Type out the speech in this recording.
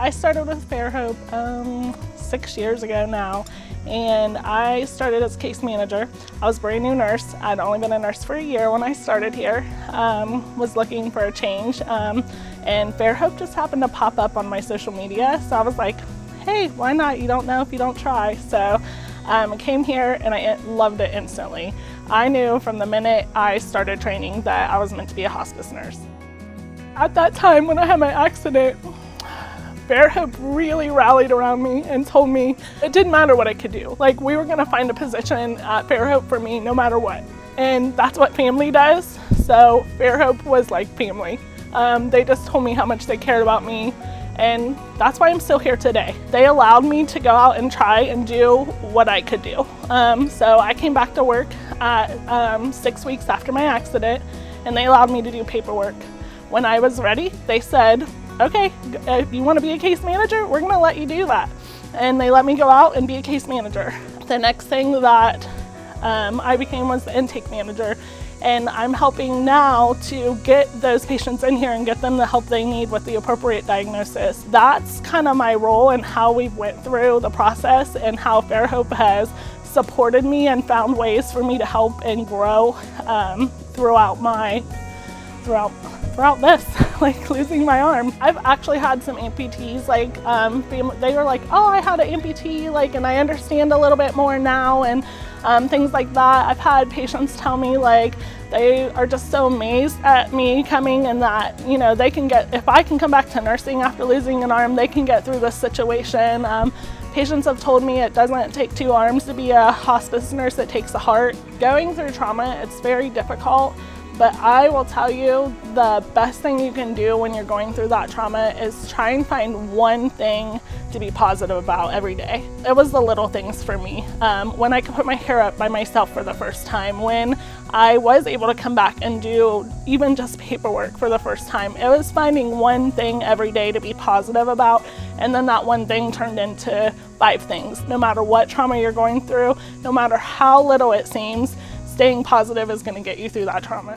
I started with FAIRHOPE 6 years ago now, and I started as case manager. I was a brand new nurse. I'd only been a nurse for a year when I started here. Was looking for a change, and FAIRHOPE just happened to pop up on my social media, so I was like, hey, why not? You don't know if you don't try. So I came here and I loved it instantly. I knew from the minute I started training that I was meant to be a hospice nurse. At that time when I had my accident, FAIRHOPE really rallied around me and told me it didn't matter what I could do. Like, we were gonna find a position at FAIRHOPE for me no matter what. And that's what family does. So FAIRHOPE was like family. They just told me how much they cared about me, and that's why I'm still here today. They allowed me to go out and try and do what I could do. So I came back to work at 6 weeks after my accident, and they allowed me to do paperwork. When I was ready, they said, okay, if you want to be a case manager, we're going to let you do that. And they let me go out and be a case manager. The next thing that I became was the intake manager. And I'm helping now to get those patients in here and get them the help they need with the appropriate diagnosis. That's kind of my role and how we went through the process, and how FAIRHOPE has supported me and found ways for me to help and grow throughout this, like losing my arm. I've actually had some amputees, like they were like, oh, I had an amputee, like, and I understand a little bit more now, and things like that. I've had patients tell me, like, they are just so amazed at me coming, and that, you know, they can get, if I can come back to nursing after losing an arm, they can get through this situation. Patients have told me it doesn't take 2 arms to be a hospice nurse, it takes a heart. Going through trauma, it's very difficult. But I will tell you, the best thing you can do when you're going through that trauma is try and find one thing to be positive about every day. It was the little things for me. When I could put my hair up by myself for the first time, when I was able to come back and do even just paperwork for the first time, it was finding one thing every day to be positive about, and then that one thing turned into 5 things. No matter what trauma you're going through, no matter how little it seems, staying positive is going to get you through that trauma.